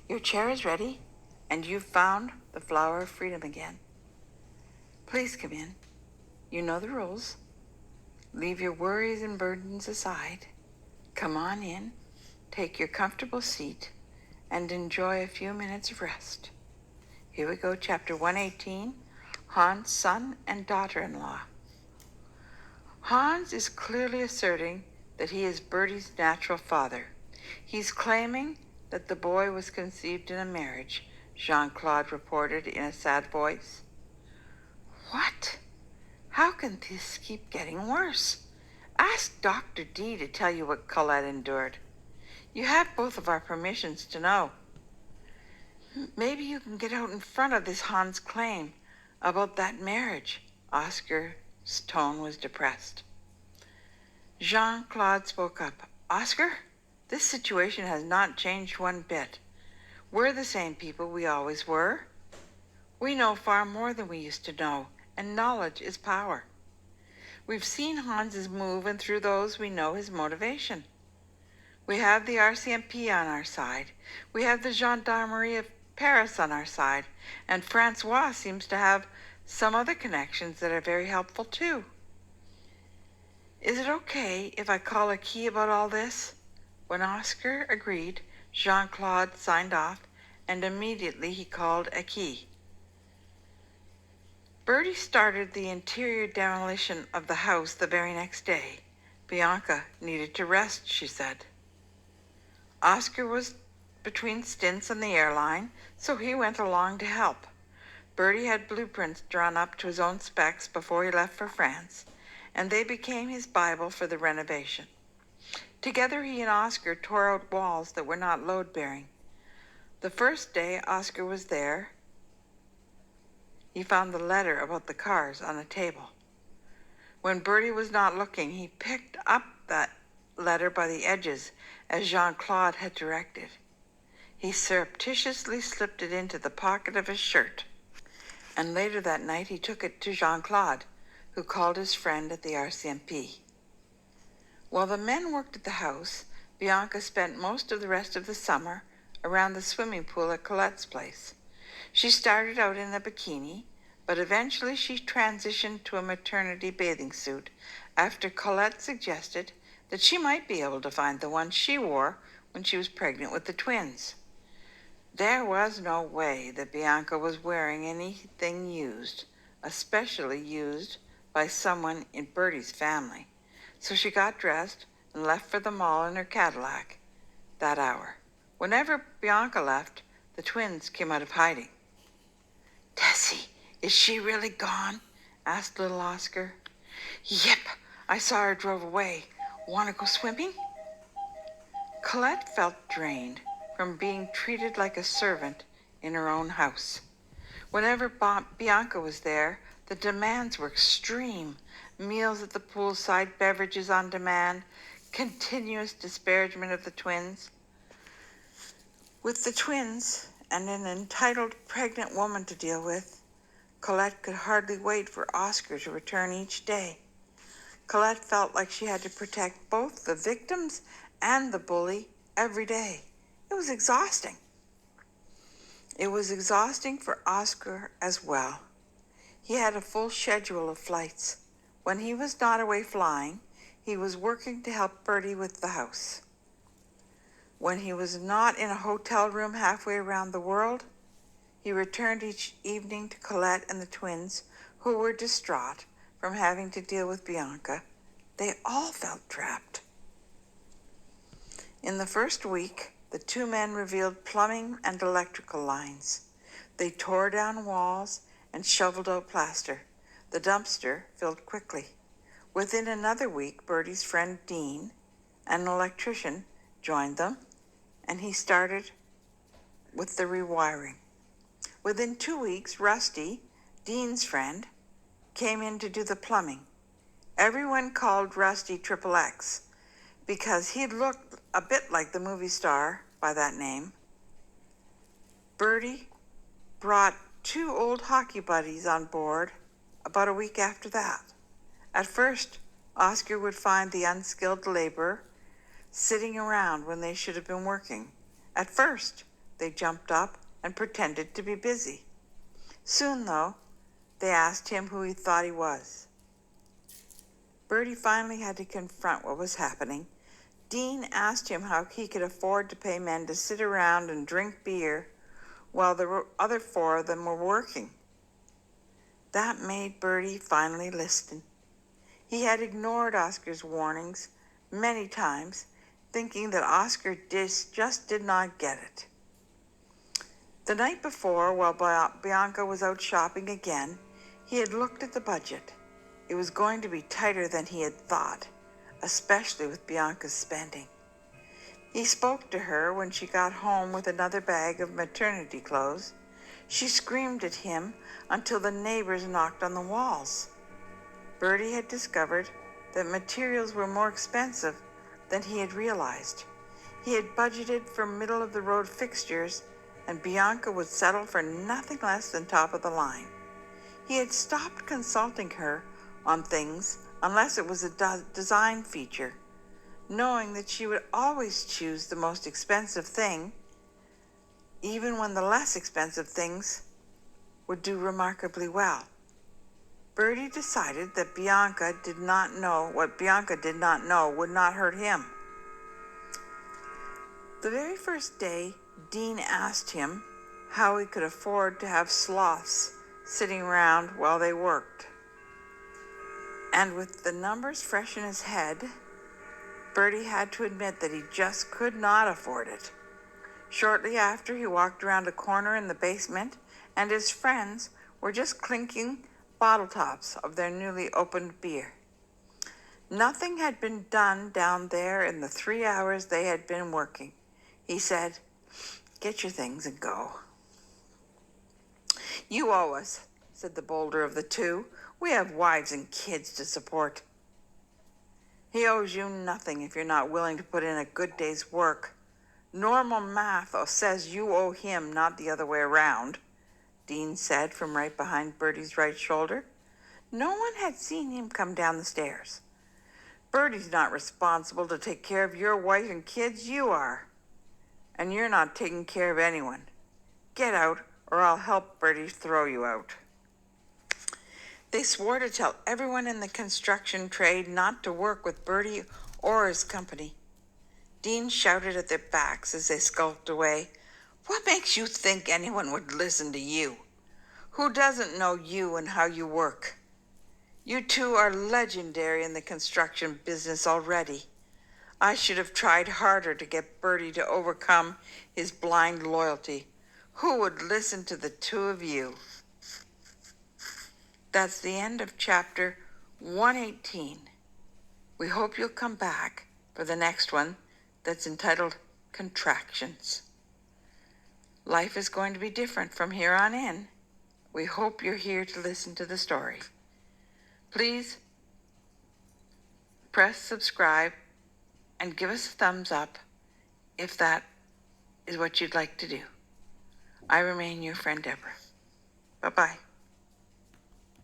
Your chair is ready, and you've found the flower of freedom again. Please come in. You know the rules. Leave your worries and burdens aside. Come on in, take your comfortable seat, and enjoy a few minutes of rest. Here we go, chapter 118, Hans' son and daughter-in-law. Hans is clearly asserting that he is Bertie's natural father. He's claiming that the boy was conceived in a marriage, Jean-Claude reported in a sad voice. What? How can this keep getting worse? Ask Dr. D to tell you what Collette endured. You have both of our permissions to know. Maybe you can get out in front of this Hans' claim about that marriage. Oscar's tone was depressed. Jean-Claude spoke up. Oscar, this situation has not changed one bit. We're the same people we always were. We know far more than we used to know, and knowledge is power. We've seen Hans's move, and through those we know his motivation. We have the RCMP on our side. We have the Gendarmerie of Paris on our side, and Francois seems to have some other connections that are very helpful too. Is it okay if I call a key about all this? When Oscar agreed, Jean-Claude signed off, and immediately he called a key. Bertie started the interior demolition of the house the very next day. Bianca needed to rest, she said. Oscar was between stints on the airline, so he went along to help. Bertie had blueprints drawn up to his own specs before he left for France, and they became his Bible for the renovation. Together he and Oscar tore out walls that were not load-bearing. The first day Oscar was there, he found the letter about the cars on a table. When Bertie was not looking, he picked up that letter by the edges, as Jean-Claude had directed. He surreptitiously slipped it into the pocket of his shirt, and later that night he took it to Jean-Claude, who called his friend at the RCMP. While the men worked at the house, Bianca spent most of the rest of the summer around the swimming pool at Colette's place. She started out in a bikini, but eventually she transitioned to a maternity bathing suit after Collette suggested that she might be able to find the one she wore when she was pregnant with the twins. There was no way that Bianca was wearing anything used, especially used by someone in Bertie's family, so she got dressed and left for the mall in her Cadillac that hour. Whenever Bianca left, the twins came out of hiding. Tessie, is she really gone? Asked little Oscar. Yep, I saw her drove away. Want to go swimming? Collette felt drained from being treated like a servant in her own house. Whenever Bianca was there, the demands were extreme. Meals at the poolside, beverages on demand, continuous disparagement of the twins. With the twins and an entitled pregnant woman to deal with, Collette could hardly wait for Oscar to return each day. Collette felt like she had to protect both the victims and the bully every day. It was exhausting. It was exhausting for Oscar as well. He had a full schedule of flights. When he was not away flying, he was working to help Bertie with the house. When he was not in a hotel room halfway around the world, he returned each evening to Collette and the twins, who were distraught from having to deal with Bianca. They all felt trapped. In the first week, the two men revealed plumbing and electrical lines. They tore down walls and shoveled out plaster. The dumpster filled quickly. Within another week, Bertie's friend Dean, an electrician, joined them, and he started with the rewiring. Within 2 weeks, Rusty, Dean's friend, came in to do the plumbing. Everyone called Rusty Triple X because he looked a bit like the movie star by that name. Bertie brought 2 old hockey buddies on board about a week after that. At first, Oscar would find the unskilled laborer sitting around when they should have been working. At first, they jumped up and pretended to be busy. Soon, though, they asked him who he thought he was. Bertie finally had to confront what was happening. Dean asked him how he could afford to pay men to sit around and drink beer while the other four of them were working. That made Bertie finally listen. He had ignored Oscar's warnings many times, thinking that Oscar just did not get it. The night before, while Bianca was out shopping again, he had looked at the budget. It was going to be tighter than he had thought, especially with Bianca's spending. He spoke to her when she got home with another bag of maternity clothes. She screamed at him until the neighbors knocked on the walls. Bertie had discovered that materials were more expensive than he had realized. He had budgeted for middle-of-the-road fixtures, and Bianca would settle for nothing less than top of the line. He had stopped consulting her on things unless it was a design feature, knowing that she would always choose the most expensive thing, even when the less expensive things would do remarkably well. Bertie decided that what Bianca did not know would not hurt him. The very first day, Dean asked him how he could afford to have sloths sitting around while they worked. And with the numbers fresh in his head, Bertie had to admit that he just could not afford it. Shortly after, he walked around a corner in the basement, and his friends were just clinking bottle tops of their newly opened beer. Nothing had been done down there in the 3 hours they had been working. He said, "Get your things and go." "You owe us," said the bolder of the two. "We have wives and kids to support." "He owes you nothing if you're not willing to put in a good day's work. Normal math says you owe him, not the other way around," Dean said from right behind Bertie's right shoulder. No one had seen him come down the stairs. "Bertie's not responsible to take care of your wife and kids, you are. And you're not taking care of anyone. Get out, or I'll help Bertie throw you out." They swore to tell everyone in the construction trade not to work with Bertie or his company. Dean shouted at their backs as they skulked away, "What makes you think anyone would listen to you? Who doesn't know you and how you work? You two are legendary in the construction business already. I should have tried harder to get Bertie to overcome his blind loyalty. Who would listen to the two of you?" That's the end of chapter 118. We hope you'll come back for the next one that's entitled Contractions. Life is going to be different from here on in. We hope you're here to listen to the story. Please press subscribe and give us a thumbs up if that is what you'd like to do. I remain your friend Deborah. Bye-bye.